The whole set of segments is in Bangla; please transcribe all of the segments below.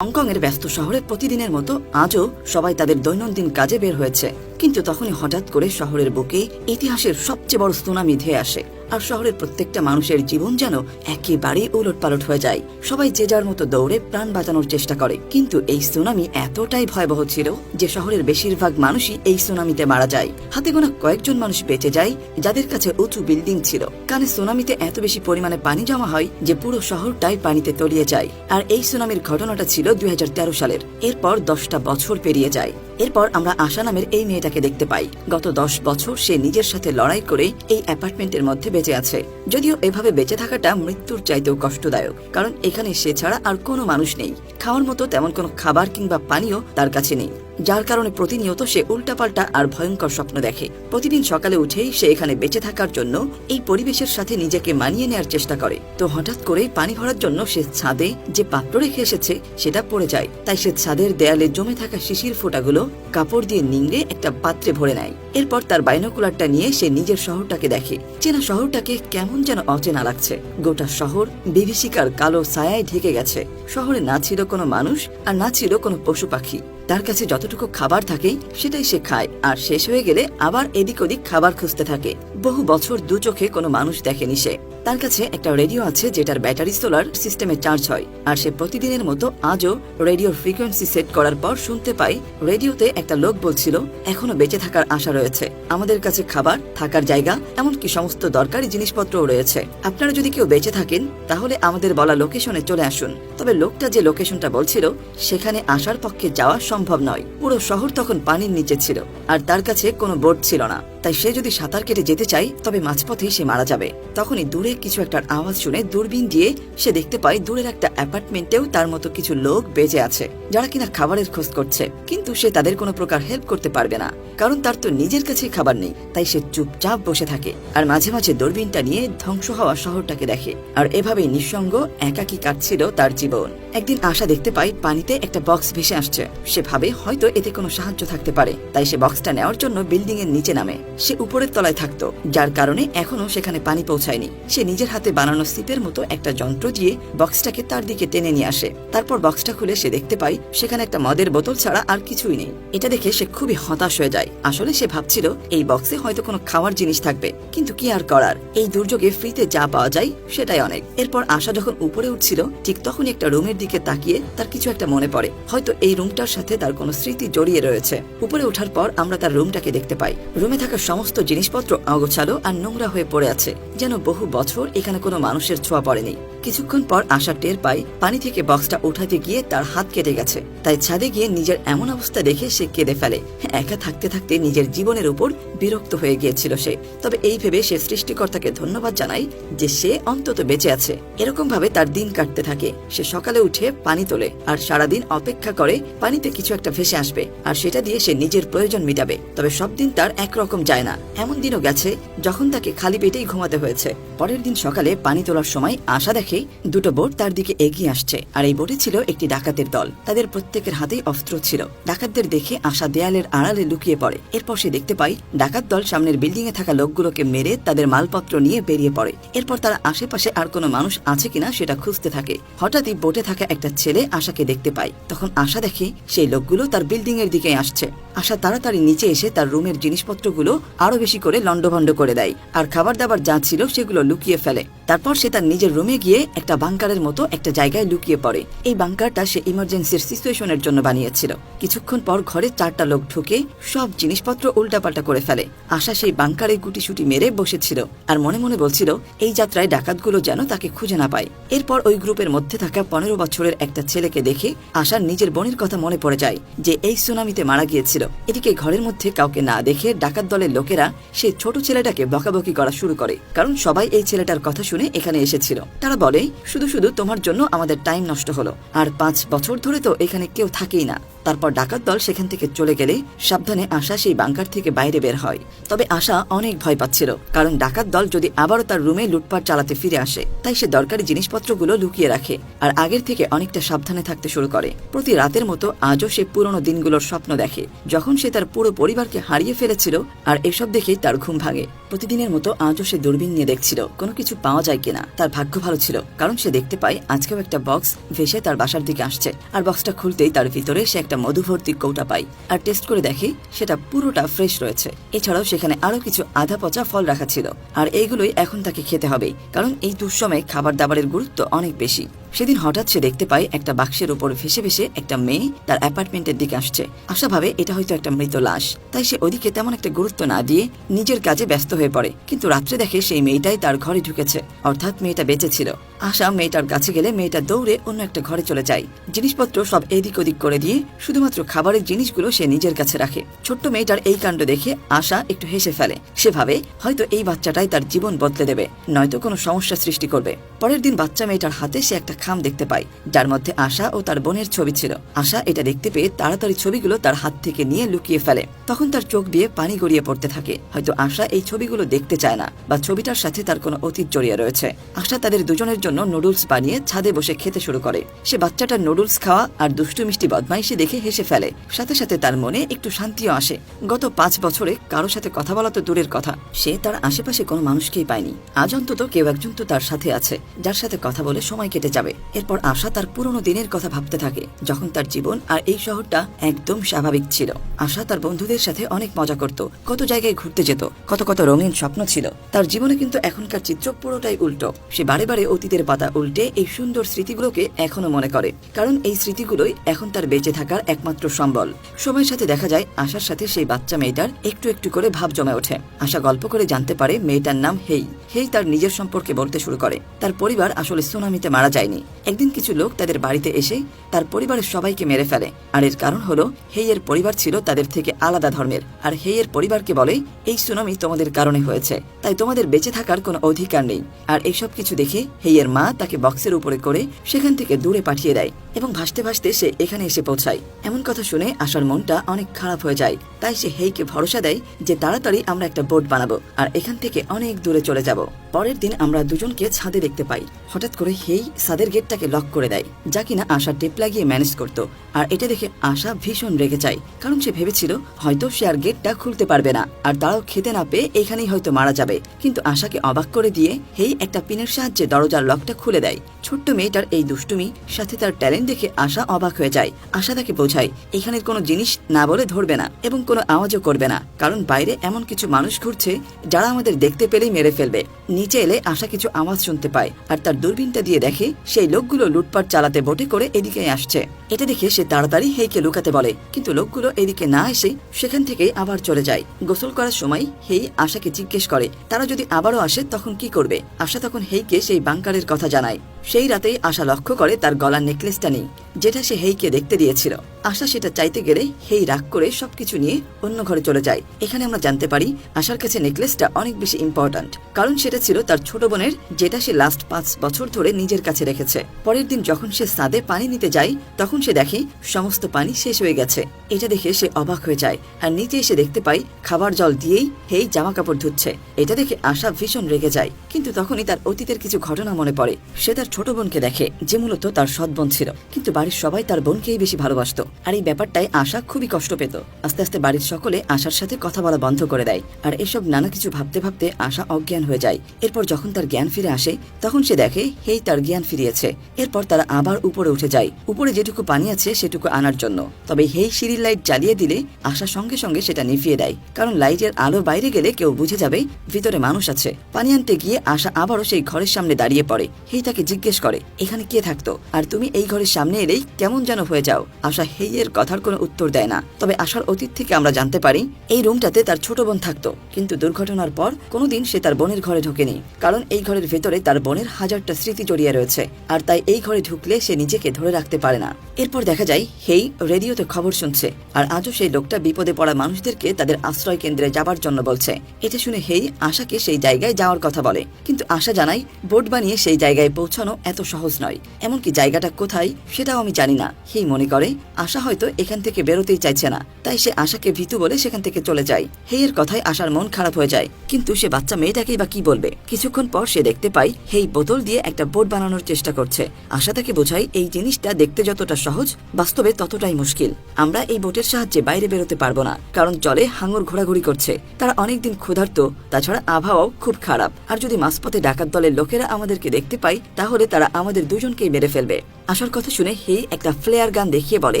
হংকংয়ের ব্যস্ত শহরে প্রতিদিনের মতো আজও সবাই তাদের দৈনন্দিন কাজে বের হয়েছে, কিন্তু তখনই হঠাৎ করে শহরের বুকে ইতিহাসের সবচেয়ে বড় সুনামি ধেয়ে আসে আর শহরের প্রত্যেকটা মানুষের জীবন যেন একেবারেই উলটপালট হয়ে যায়। সবাই যে যার মতো দৌড়ে প্রাণ বাঁচানোর চেষ্টা করে, কিন্তু এই সুনামি এতটাই ভয়াবহ ছিল যে শহরের বেশিরভাগ মানুষই এই সুনামিতে মারা যায়। হাতে গোনা কয়েকজন মানুষ বেঁচে যায় যাদের কাছে উঁচু বিল্ডিং ছিল, কারণ সুনামিতে এত বেশি পরিমাণে পানি জমা হয় যে পুরো শহরটাই পানিতে তলিয়ে যায়। আর এই সুনামির ঘটনাটা ছিল 2013 সালের। এরপর 10টা বছর পেরিয়ে যায়। এরপর আমরা আশা নামের এই মেয়েটাকে দেখতে পাই। গত 10 বছর সে নিজের সাথে লড়াই করে এই অ্যাপার্টমেন্টের মধ্যে বেঁচে আছে। যদিও এভাবে বেঁচে থাকাটা মৃত্যুর চাইতেও কষ্টদায়ক, কারণ এখানে সে ছাড়া আর কোনো মানুষ নেই। খাওয়ার মতো তেমন কোনো খাবার কিংবা পানীয় তার কাছে নেই, যার কারণে প্রতিনিয়ত সে উল্টাপাল্টা আর ভয়ঙ্কর স্বপ্ন দেখে। প্রতিদিন সকালে উঠেই সে এখানে বেঁচে থাকার জন্য এই পরিবেশের সাথে নিজেকে মানিয়ে নেওয়ার চেষ্টা করে। তো হঠাৎ করে পানি ভরার জন্য সে ছাদে যে পাত্র রেখে এসেছে সেটা পড়ে যায়, তাই সে ছাদের দেয়ালে জমে থাকা শিশির ফোঁটাগুলো কাপড় দিয়ে নিংড়ে একটা পাত্রে ভরে নেয়। এরপর তার বাইনোকুলারটা নিয়ে সে নিজের শহরটাকে দেখে। চেনা শহরটাকে কেমন যেন অচেনা লাগছে। গোটা শহর বিভীষিকার কালো ছায়ায় ঢেকে গেছে। শহরে না ছিল কোনো মানুষ আর না ছিল কোনো পশু পাখি। তার কাছে যতটুকু খাবার থাকে সেটাই সে খায়, আর শেষ হয়ে গেলে আবার এদিক ওদিক খাবার খুঁজতে থাকে। বহু বছর দু চোখে কোনো মানুষ দেখেনি সে। তার কাছে একটা রেডিও আছে যেটার ব্যাটারি সোলার সিস্টেমে চার্জ হয়, আর সে প্রতিদিনের মতো আজও রেডিওর ফ্রিকোয়েন্সি সেট করার পর শুনতে পাই রেডিওতে একটা লোক বলছিল এখনো বেঁচে থাকার আশা রয়েছে, আমাদের কাছে খাবার, থাকার জায়গা, এমনকি সমস্ত দরকারি জিনিসপত্রও রয়েছে। আপনারা যদি কেউ বেঁচে থাকেন তাহলে আমাদের বলা লোকেশনে চলে আসুন। তবে লোকটা যে লোকেশনটা বলছিল সেখানে আসার পক্ষে যাওয়া সম্ভব নয়। পুরো শহর তখন পানির নিচে ছিল আর তার কাছে কোনো বোট ছিল না, তাই সে যদি সাঁতার কেটে যেতে চায় তবে মাঝপথেই সে মারা যাবে। তখনই দূরে কিছু একটা আওয়াজ শুনে দূরবীন দিয়ে সে দেখতে পায় দূরের একটা অ্যাপার্টমেন্টেও তার মতো কিছু লোক বেঁচে আছে, যারা কিনা খাবারের খোঁজ করছে। কিন্তু সে তাদের কোনো প্রকার হেল্প করতে পারবে না, কারণ তার তো নিজের কাছে খাবার নেই। তাই সে চুপচাপ বসে থাকে আর মাঝে মাঝে দূরবীনটা নিয়ে ধ্বংস হওয়া শহরটাকে দেখে। আর এভাবেই নিঃসঙ্গ একাকী কাটছিল তার জীবন। একদিন আশা দেখতে পায় পানিতে একটা বক্স ভেসে আসছে। সে ভাবে হয়তো এতে কোনো সাহায্য থাকতে পারে, তাই সে বক্সটা নেওয়ার জন্য বিল্ডিং এর নিচে নামে। সে উপরের তলায় থাকতো, যার কারণে এখনো সেখানে পানি পৌঁছায়নি। সে নিজের হাতে বানানো সিপের মতো একটা যন্ত্র দিয়ে বক্সটাকে তার দিকে টেনে নিয়ে আসে। তারপর বক্সটা খুলে সে দেখতে পায় সেখানে একটা মদের বোতল ছাড়া আর কিছুই নেই। এটা দেখে সে খুবই হতাশ হয়ে যায়। আসলে সে ভাবছিল এই বক্সে হয়তো কোনো খাওয়ার জিনিস থাকবে, কিন্তু কি আর করার, এই দুর্যোগে ফ্রিতে যা পাওয়া যায় সেটাই অনেক। এরপর আশা যখন উপরে উঠছিল ঠিক তখনই একটা রুমের দিকে তাকিয়ে তার কিছু একটা মনে পড়ে। হয়তো এই রুমটার সাথে তার কোনো স্মৃতি জড়িয়ে রয়েছে। উপরে ওঠার পর আমরা তার রুমটাকে দেখতে পাই। রুমে থাকা সমস্ত জিনিসপত্র অগোছালো আর নোংরা হয়ে পড়ে আছে, যেন বহু বছর এখানে কোনো মানুষের ছোঁয়া পড়েনি। কিছুক্ষণ পর আশা টের পায় পানি থেকে বক্সটা উঠাতে গিয়ে তার হাত কেটে গেছে। তাই ছাদে গিয়ে নিজের এমন অবস্থা দেখে সে কেঁদে ফেলে। একা থাকতে থাকতে নিজের জীবনের উপর বিরক্ত হয়ে গিয়েছিল সে। তবে এই ভেবে সে সৃষ্টিকর্তাকে ধন্যবাদ জানায় যে সে অন্তত বেঁচে আছে। এরকম ভাবে তার দিন কাটতে থাকে। সে সকালে উঠে পানি তোলে আর সারাদিন অপেক্ষা করে পানিতে কিছু একটা ভেসে আসবে, আর সেটা দিয়ে সে নিজের প্রয়োজন মিটাবে। তবে সব দিন তার একরকম যায় না। এমন দিনও গেছে যখন তাকে খালি পেটেই ঘুমাতে হয়েছে। পরের দিন সকালে পানি তোলার সময় আশা দেখে দুটো বোট তার দিকে এগিয়ে আসছে, আর এই বোটে ছিল একটি ডাকাতের দল। তাদের প্রত্যেকের হাতেই অস্ত্র ছিল। ডাকাতদের দেখে আশা দেয়ালের আড়ালে লুকিয়ে পড়ে। এরপর সে দেখতে পায় ডাকাত দল সামনের বিল্ডিং এ থাকা লোকগুলোকে মেরে তাদের মালপত্র নিয়ে বেরিয়ে পড়ে। এরপর তারা আশেপাশে আর কোনো মানুষ আছে কিনা সেটা খুঁজতে থাকে। হঠাৎই বোটে থাকা একটা ছেলে আশাকে দেখতে পায়। তখন আশা দেখে সেই লোকগুলো তার বিল্ডিং এর দিকে আসছে। আশা তাড়াতাড়ি নিচে এসে তার রুমের জিনিসপত্রগুলো আরো বেশি করে লন্ডভন্ড করে দেয়, আর খাবার দাবার যা ছিল সেগুলো লুকিয়ে ফেলে। তারপর সে তার নিজের রুমে গিয়ে একটা বাংকারের মতো একটা জায়গায় লুকিয়ে পড়ে। এই বাংকারটা সে ইমার্জেন্সির সিচুয়েশনের জন্য বানিয়েছিল। কিছুক্ষণ পর ঘরে 4টা লোক ঢুকে সব জিনিসপত্র উল্টাপাল্টা করে ফেলে। আশা সেই বাংকারে গুটিসুটি মেরে বসেছিল আর মনে মনে বলছিল এই যাত্রায় ডাকাতগুলো যেন তাকে খুঁজে না পায়। এরপর ওই গ্রুপের মধ্যে থাকা 15 বছরের একটা ছেলেকে দেখে আশার নিজের বোনের কথা মনে পড়ে যায় যে এই সুনামিতে মারা গিয়েছিল। এদিকে ঘরের মধ্যে কাউকে না দেখে ডাকাত দলের লোকেরা সেই ছোট ছেলেটাকে বকাবকি করা শুরু করে, কারণ সবাই এই ছেলেটার কথা শুনে এখানে এসেছিল। তারা বলে শুধু শুধু তোমার জন্য আমাদের টাইম নষ্ট হলো, আর 5 বছর ধরে তো এখানে কেউ থাকেই না। তারপর ডাকাত দল সেখান থেকে চলে গেলে সাবধানে আশা সেই বাংকার থেকে বাইরে বের হয়। তবে আশা অনেক ভয় পাচ্ছিল, কারণ ডাকাত দল যদি আবারও তার রুমে লুটপাট চালাতে ফিরে আসে। তাই সে দরকারি জিনিসপত্রগুলো লুকিয়ে রাখে আর আগের থেকে অনেকটা সাবধানে থাকতে শুরু করে। প্রতি রাতের মতো আজও সে পুরনো দিনগুলোর স্বপ্ন দেখে, যখন সে তার পুরো পরিবারকে হারিয়ে ফেলেছিল, আর এসব দেখেই তার ঘুম ভাঙে। প্রতিদিনের মতো আজও সে দূরবীন নিয়ে দেখছিল কোনো কিছু পাওয়া যায় কিনা। তার ভাগ্য ভালো ছিল, কারণ সে দেখতে পায় আজকেও একটা বক্স ভেসে তার বাসার দিকে আসছে। আর বক্সটা খুলতেই তার ভিতরে সে একটা মধুভর্তি কৌটা পায় আর টেস্ট করে দেখে সেটা পুরোটা ফ্রেশ রয়েছে। এছাড়াও সেখানে আরো কিছু আধা পচা ফল রাখা ছিল, আর এইগুলোই এখন তাকে খেতে হবে, কারণ এই দুঃসময়ে খাবার দাবারের গুরুত্ব অনেক বেশি। সেদিন হঠাৎ সে দেখতে পায় একটা বাক্সের উপর ভেসে ভেসে একটা মেয়ে তার অ্যাপার্টমেন্টের দিকে আসছে। আশা ভাবে এটা হয়তো একটা মৃত লাশ, তাই সে ওদিকে তেমন একটা গুরুত্ব না দিয়ে নিজের কাজে ব্যস্ত হয়ে পড়ে। কিন্তু রাত্রে দেখে সেই মেয়েটাই তার ঘরে ঢুকেছে, অর্থাৎ মেয়েটা বেঁচে ছিল। আশা মেয়েটার কাছে গেলে মেয়েটা দৌড়ে অন্য একটা ঘরে চলে যায়। জিনিসপত্র সব এদিক ওদিক করে দিয়ে শুধুমাত্র খাবারের জিনিসগুলো সে নিজের কাছে রাখে। ছোট্ট মেয়েটার এই কাণ্ড দেখে আশা একটু হেসে ফেলে। সে ভাবে হয়তো এই বাচ্চাটাই তার জীবন বদলে দেবে, নয়তো কোনো সমস্যা সৃষ্টি করবে। পরের দিন বাচ্চা মেয়েটার হাতে সে একটা খাম দেখতে পায়, যার মধ্যে আশা ও তার বোনের ছবি ছিল। আশা এটা দেখতে পেয়ে তাড়াতাড়ি ছবিগুলো তার হাত থেকে নিয়ে লুকিয়ে ফেলে। তখন তার চোখ দিয়ে পানি গড়িয়ে পড়তে থাকে। হয়তো আশা এই ছবিগুলো দেখতে চায় না, বা ছবিটার সাথে তার কোনো অতীত জড়িয়ে রয়েছে। আশা তাদের দুজনের জন্য নুডলস বানিয়ে ছাদে বসে খেতে শুরু করে। সে বাচ্চাটার নুডলস খাওয়া আর দুষ্টু মিষ্টি বদমাইশি দেখে হেসে ফেলে। সাথে সাথে তার মনে একটু শান্তিও আসে। গত 5 বছরে কারো সাথে কথা বলা তো দূরের কথা, সে তার আশেপাশে কোনো মানুষকেই পায়নি। আজ অন্তত কেউ একজন তো তার সাথে আছে, যার সাথে কথা বলে সময় কেটে যাবে। এরপর আশা তার পুরনো দিনের কথা ভাবতে থাকে, যখন তার জীবন আর এই শহরটা একদম স্বাভাবিক ছিল। আশা তার বন্ধুদের সাথে অনেক মজা করত, কত জায়গায় ঘুরতে যেত, কত কত রঙিন স্বপ্ন ছিল তার জীবনে। কিন্তু এখনকার চিত্র পুরোটাই উল্টো। সে বারে বারে অতীতের পাতা উল্টে এই সুন্দর স্মৃতিগুলোকে এখনো মনে করে, কারণ এই স্মৃতিগুলোই এখন তার বেঁচে থাকার একমাত্র সম্বল। সময়ের সাথে দেখা যায় আশার সাথে সেই বাচ্চা মেয়েটার একটু একটু করে ভাব জমে ওঠে। আশা গল্প করে জানতে পারে মেয়েটার নাম হেই। হেই তার নিজের সম্পর্কে বলতে শুরু করে। তার পরিবার আসলে সুনামিতে মারা যায়নি। একদিন কিছু লোক তাদের বাড়িতে এসে তার পরিবারের সবাইকে মেরে ফেলে, আর এর কারণ হলো হেইয়ের পরিবার ছিল তাদের থেকে আলাদা ধর্মের। আর হেইয়ের পরিবারকে বলে এই সুনামি তোমাদের কারণে হয়েছে, তাই তোমাদের বেঁচে থাকার কোনো অধিকার নেই। আর এইসব কিছু দেখে হেইয়ের মা তাকে বক্সের উপরে করে সেখান থেকে দূরে পাঠিয়ে দেয়, এবং ভাসতে ভাসতে সে এখানে এসে পৌঁছায়। এমন কথা শুনে আশার মনটা অনেক খারাপ হয়ে যায়। তাই সে হেইকে ভরসা দেয় যে তাড়াতাড়ি আমরা একটা বোট বানাবো আর এখান থেকে অনেক দূরে চলে যাব। পরের দিন আমরা দুজনকে ছাদে দেখতে পাই। হঠাৎ করে হেই ছাদের গেটটাকে লক করে দেয়, যা কিনা আশা টেপ লাগিয়ে ম্যানেজ করত। আর এটা দেখে আশা ভীষণ রেগে যায়, কারণ সে ভেবেছিল হয়তো সে আর গেটটা খুলতে পারবে না, আর তারাও খেতে না পেয়ে এখানেই হয়তো মারা যাবে। কিন্তু আশাকে অবাক করে দিয়ে হেই একটা পিনের সাহায্যে দরজার লকটা খুলে দেয়। ছোট্ট মেয়েটার এই দুষ্টুমি সাথে তার ট্যালেন্ট দেখে আশা অবাক হয়ে যায়। আশা তাকে বোঝায় এখানের কোনো জিনিস না বলে ধরবে না এবং কোনো আওয়াজও করবে না, কারণ বাইরে এমন কিছু মানুষ ঘুরছে যারা আমাদের দেখতে পেলেই মেরে ফেলবে। নিচে এলে আশা কিছু আওয়াজ শুনতে পায়, আর তার দূরবীনটা দিয়ে দেখে সেই লোকগুলো লুটপাট চালাতে বোটে করে এদিকে আসছে। এটা দেখে সে তাড়াতাড়ি হেইকে লুকাতে বলে, কিন্তু লোকগুলো এদিকে না এসে সেখান থেকে আবার চলে যায়। গোসল করার সময় হেই আশাকে জিজ্ঞেস করে তারা যদি আবারও আসে তখন কি করবে। আশা তখন হেইকে সেই বাংকারের কথা জানায়। সেই রাতেই আশা লক্ষ্য করে তার গলার নেকলেসটা নেই, যেটা সে হেইকে দেখতে দিয়েছিল। আশা সেটা চাইতে গেলে হেই রাগ করে সবকিছু নিয়ে অন্য ঘরে চলে যায়। এখানে আমরা জানতে পারি আশার কাছে নেকলেসটা অনেক বেশি ইম্পর্ট্যান্ট, কারণ সেটা ছিল তার ছোট বোনের, যেটা সে লাস্ট 5 বছর ধরে নিজের কাছে রেখেছে। পরের দিন যখন সে ছাদে পানি নিতে যায় তখন সে দেখে সমস্ত পানি শেষ হয়ে গেছে। এটা দেখে সে অবাক হয়ে যায়, আর নিচে এসে দেখতে পায় খাবার জল দিয়েই হেই জামা কাপড় ধুচ্ছে। এটা দেখে আশা ভীষণ রেগে যায়, কিন্তু তখনই তার অতীতের কিছু ঘটনা মনে পড়ে। সে তার ছোট বোনকে দেখে, যে মূলত তার সৎ বোন ছিল, কিন্তু বাড়ির সবাই তার বোনকেই বেশি ভালোবাসতো। আর এই ব্যাপারটাই আশা খুবই কষ্ট পেত। আস্তে আস্তে বাড়ির সকলে আশার সাথে কথা বলা বন্ধ করে দেয়, আর এসব নানা কিছু ভাবতে ভাবতে আশা অজ্ঞান হয়ে যায়। এরপর যখন তার জ্ঞান ফিরে আসে তখন সে দেখে হেই তার জ্ঞান ফিরিয়েছে। এরপর তারা আবার উপরে উঠে যায়, উপরে যেটুকু পানি আছে সেটুকু আনার জন্য। তবে হেই সিঁড়ির লাইট জ্বালিয়ে দিলে আশা সঙ্গে সঙ্গে সেটা নিভিয়ে দেয়, কারণ লাইটের আলো বাইরে গেলে কেউ বুঝে যাবে ভিতরে মানুষ আছে। পানি আনতে গিয়ে আশা আবারও সেই ঘরের সামনে দাঁড়িয়ে পড়ে। হেই তাকে জিজ্ঞেস করে এখানে কে থাকতো, আর তুমি এই ঘরের সামনে এলেই কেমন যেন হয়ে যাও। আশা হেইয়ের কথার কোনো উত্তর দেয় না। তবে আশার অতীত থেকে আমরা জানতে পারি এই রুমটাতে তার ছোট বোন থাকতো, কিন্তু দুর্ঘটনার পর কোনোদিন সে তার বোনের ঘরে ঢোকেনি, কারণ এই ঘরের ভেতরে তার বোনের হাজারটা স্মৃতি জড়িয়ে রয়েছে, আর তাই এই ঘরে ঢুকলে সে নিজেকে ধরে রাখতে পারে না। এরপর দেখা যায় হেই রেডিওতে খবর শুনছে, আর আজও সেই লোকটা বিপদে পড়া মানুষদেরকে তাদের আশ্রয় কেন্দ্রে যাবার জন্য বলছে। এটা শুনে হেই আশাকে সেই জায়গায় যাওয়ার কথা বলে, কিন্তু আশা জানায় বোট বানিয়ে সেই জায়গায় পৌঁছানো এত সহজ নয়, এমনকি জায়গাটা কোথায় সেটাও আমি জানি না। হেই মনে করে আশা হয়তো এখান থেকে বেরোতেই চাইছে না, তাই সে আশাকে ভীতু বলে সেখান থেকে চলে যায়। হেইয়ের কথায় আশার মন খারাপ হয়ে যায়, কিন্তু সে বাচ্চা মেয়েটাকেই বা কি বলবে। কিছুক্ষণ পর সে দেখতে পায় হেই বোতল দিয়ে একটা বোট বানানোর চেষ্টা করছে। আশা তাকে বোঝায় এই জিনিসটা দেখতে যতটা সহজ, বাস্তবে ততটাই মুশকিল। আমরা এই বোটের সাহায্যে বাইরে বেরোতে পারবো না, কারণ জলে হাঙর ঘোরাঘুরি করছে, তারা অনেকদিন ক্ষুধার্ত, তাছাড়া আবহাওয়াও খুব খারাপ। আর যদি মাঝপথে ডাকাত দলের লোকেরা আমাদেরকে দেখতে পায় তাহলে তারা আমাদের দুজনকেই মেরে ফেলবে। আশার কথা শুনে হেই একটা ফ্লেয়ার গান দেখিয়ে বলে,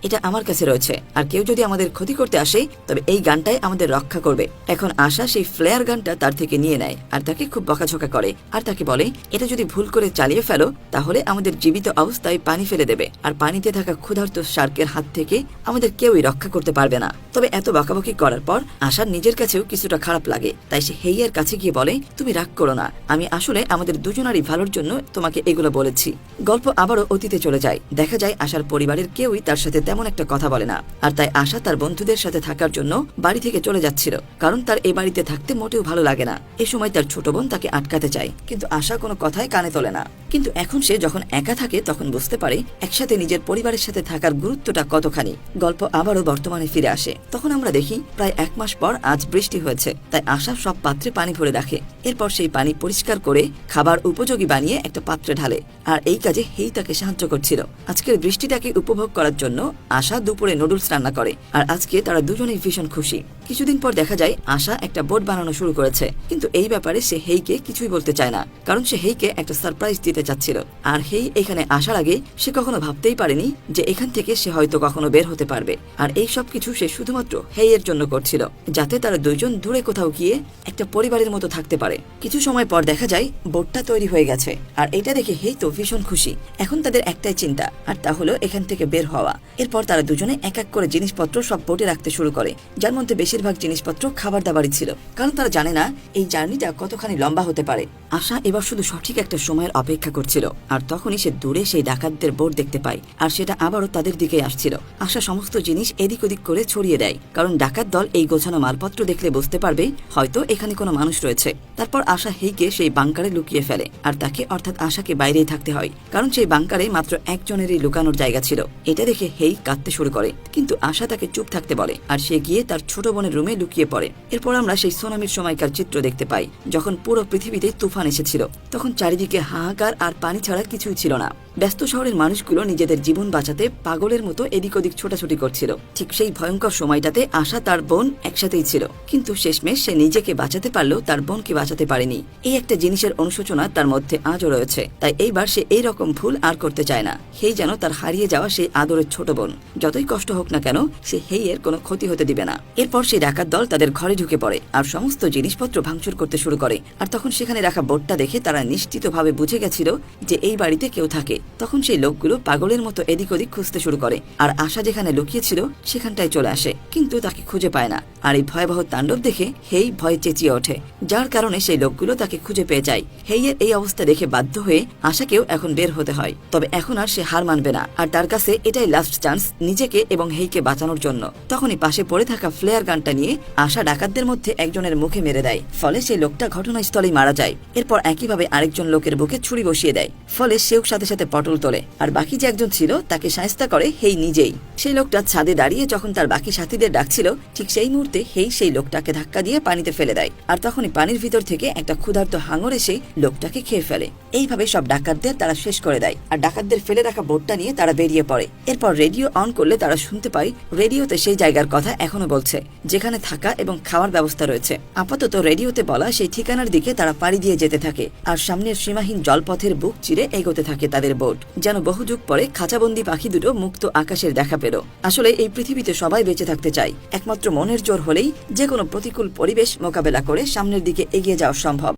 এটা আমার কাছে রয়েছে, আর কেউ যদি আমাদের ক্ষতি করতে আসে তবে এই গানটাই আমাদের রক্ষা করবে। এখন আশা সেই ফ্লেয়ার গানটা তার থেকে নিয়ে নেয় আর তাকে খুব বকাঝকা করে, আর তাকে বলে এটা যদি ভুল করে চালিয়ে ফেলো তাহলে আমাদের জীবিত অবস্থায় পানি ফেলে দেবে, আর পানিতে থাকা ক্ষুধার্ত শার্কের হাত থেকে আমাদের কেউই রক্ষা করতে পারবে না। তবে এত বকাবকি করার পর আশার নিজের কাছেও কিছুটা খারাপ লাগে, তাই সে হেইয়ের কাছে গিয়ে বলে, তুমি রাগ করো না, আমি আসলে আমাদের দুজনারই ভালোর জন্য তোমাকে এগুলো বলেছি। গল্প আবারও অতীতে চলে যায়। দেখা যায় আশার পরিবারের কেউই তার সাথে তেমন একটা কথা বলে না, আর তাই আশা তার বন্ধুদের সাথে থাকার জন্য বাড়ি থেকে চলে যাচ্ছিল, কারণ তার এই বাড়িতে থাকতে মোটেও ভালো লাগে না। এ সময় তার ছোট বোন তাকে আটকাতে চায়, কিন্তু আশা কোনো কথাই কানে তোলে না। কিন্তু এখন সে যখন একা থাকে তখন বুঝতে পারে একসাথে নিজের পরিবারের সাথে থাকার গুরুত্বটা কতখানি। গল্প আবারও বর্তমানে ফিরে আসে। তখন আমরা দেখি প্রায় 1 মাস পর আজ বৃষ্টি হয়েছে, তাই আশা সব পাত্রে পানি ভরে রাখে। এরপর সেই পানি পরিষ্কার করে খাবার উপযোগী বানিয়ে একটা পাত্রে ঢালে, আর এই কাজে হেই তাকে সাহায্য করছিল। আজকের বৃষ্টিটাকে উপভোগ করার জন্য আশা দুপুরে নুডলস রান্না করে, আর আজকে তারা দুজনেই ভীষণ খুশি। কিছুদিন পর দেখা যায় আশা একটা বোট বানানো শুরু করেছে, কিন্তু এই ব্যাপারে সে হেইকে কিছুই বলতে চায় না, কারণ সে হেইকে একটা সারপ্রাইজ দিতে চাচ্ছিল। আর হেই এখানে আসার আগে সে কখনো ভাবতেই পারেনি যে এখান থেকে সে হয়তো কখনো বের হতে পারবে। আর এই সব কিছু সে শুধুমাত্র হেইয়ের জন্য করছিল, যাতে তারা দুইজন দূরে কোথাও গিয়ে একটা পরিবারের মতো থাকতে পারে। কিছু সময় পর দেখা যায় বোটটা তৈরি হয়ে গেছে, আর এটা দেখে হেই তো ভীষণ খুশি। এখন তাদের একটাই চিন্তা, আর তা হলো এখান থেকে বের হওয়া। এরপর তারা দুজনে এক এক করে জিনিসপত্র সব বোটে রাখতে শুরু করে, যার মধ্যে বেশিরভাগ জিনিসপত্র খাবার দাবারই ছিল, কারণ তারা জানে না এই জার্নিটা কতখানি লম্বা হতে পারে। আশা এবার শুধু সঠিক একটা সময়ের অপেক্ষা করছিল, আর তখনই সে দূরে সেই ডাকাতদের বোট দেখতে পায়, আর সেটা আবারও তাদের দিকে আসছিল। আশা সমস্ত জিনিস এদিক ওদিক করে ছড়িয়ে দেয়, কারণ ডাকাত দল এই গোছানো মালপত্র দেখলে বুঝতে পারবে হয়তো এখানে কোনো মানুষ রয়েছে। তারপর আশা হেইকে সেই বাংকারে লুকিয়ে ফেলে, আর তাকে অর্থাৎ আশাকে বাইরেই থাকতে হয়, কারণ সেই বাংকারে মাত্র একজনেরই লুকানোর জায়গা ছিল। এটা দেখে হেই কাঁদতে শুরু করে, কিন্তু আশা তাকে চুপ থাকতে বলে, আর সে গিয়ে তার ছোট বোনের রুমে লুকিয়ে পড়ে। এরপর আমরা সেই সুনামির সময়কার চিত্র দেখতে পাই, যখন পুরো পৃথিবীতে তুফান এসেছিল। তখন চারিদিকে হাহাকার আর পানি ছাড়া কিছুই ছিল না। ব্যস্ত শহরের মানুষগুলো নিজেদের জীবন বাঁচাতে পাগলের মতো এদিক ওদিক ছোটাছুটি করছিল। ঠিক সেই ভয়ঙ্কর সময়টাতে আশা তার বোন একসাথেই ছিল, কিন্তু শেষমেশ সে নিজেকে বাঁচাতে পারলেও তার বোনকে বাঁচাতে পারেনি। এই একটা জিনিসের অনুশোচনা তার মধ্যে আজও রয়েছে, তাই এইবার সে এই রকম ভুল আর করতে চায় না। হেই যেন তার হারিয়ে যাওয়া সেই আদরের ছোট বোন, যতই কষ্ট হোক না কেন সে হেইয়ের কোনো ক্ষতি হতে দিবে না। এরপর সেই ডাকাত দল তাদের ঘরে ঢুকে পড়ে আর সমস্ত জিনিসপত্র ভাঙচুর করতে শুরু করে। আর তখন সেখানে রাখা বোটটা দেখে তারা নিশ্চিতভাবে বুঝে গেছিল যে এই বাড়িতে কেউ থাকে। তখন সেই লোকগুলো পাগলের মতো এদিক ওদিক খুঁজতে শুরু করে, আর আশা যেখানে লুকিয়েছিল সেখানটায় চলে আসে, কিন্তু তাকে খুঁজে পায় না। আর এই ভয়াবহ তাণ্ডব দেখে হেই ভয়ে চেঁচিয়ে ওঠে, যার কারণে সেই লোকগুলো তাকে খুঁজে পেয়ে যায়। হেইয়ের এই অবস্থা দেখে বাধ্য হয়ে আশাকেও এখন বের হতে হয়, তবে এখন আর সে হার মানবে না, আর তার কাছে এটাই লাস্ট চান্স নিজেকে এবং হেইকে বাঁচানোর জন্য। তখনই পাশে পড়ে থাকা ফ্লেয়ার গানটা নিয়ে আশা ডাকাতদের মধ্যে একজনের মুখে মেরে দেয়, ফলে সেই লোকটা ঘটনাস্থলেই মারা যায়। এরপর একইভাবে আরেকজন লোকের বুকে ছুরি বসিয়ে দেয়, ফলে সেও সাথে সাথে পটল তোলে। আর বাকি যে একজন ছিল তাকে শায়েস্তা করে হেই নিজেই। সেই লোকটা ছাদে দাঁড়িয়ে যখন তার বাকি সাথীদের ডাকছিল, ঠিক সেই মুহূর্তে হেই সেই লোকটাকে ধাক্কা দিয়ে পানিতে ফেলে দেয়, আর তখনই পানির ভিতর থেকে একটা ক্ষুধার্ত হাঙর এসে লোকটাকে খেয়ে ফেলে। এইভাবে সব ডাকাতদের তারা শেষ করে দেয়, আর ডাকাতদের ফেলে রাখা বোটটা নিয়ে তারা বেরিয়ে পড়ে। এরপর রেডিও অন করলে তারা শুনতে পায় রেডিওতে সেই জায়গার কথা এখনো বলছে যেখানে থাকা এবং খাওয়ার ব্যবস্থা রয়েছে। আপাতত রেডিওতে বলা সেই ঠিকানার দিকে তারা পাড়ি দিয়ে যেতে থাকে, আর সামনের সীমাহীন জলপথের বুক চিরে এগোতে থাকে তাদের বোট, যেন বহু যুগ পরে খাঁচাবন্দি পাখি দুটো মুক্ত আকাশের দেখা পেল। আসলে এই পৃথিবীতে সবাই বেঁচে থাকতে চায়, একমাত্র মনের জোর হলেই যে কোনো প্রতিকূল পরিবেশ মোকাবেলা করে সামনের দিকে এগিয়ে যাওয়া সম্ভব।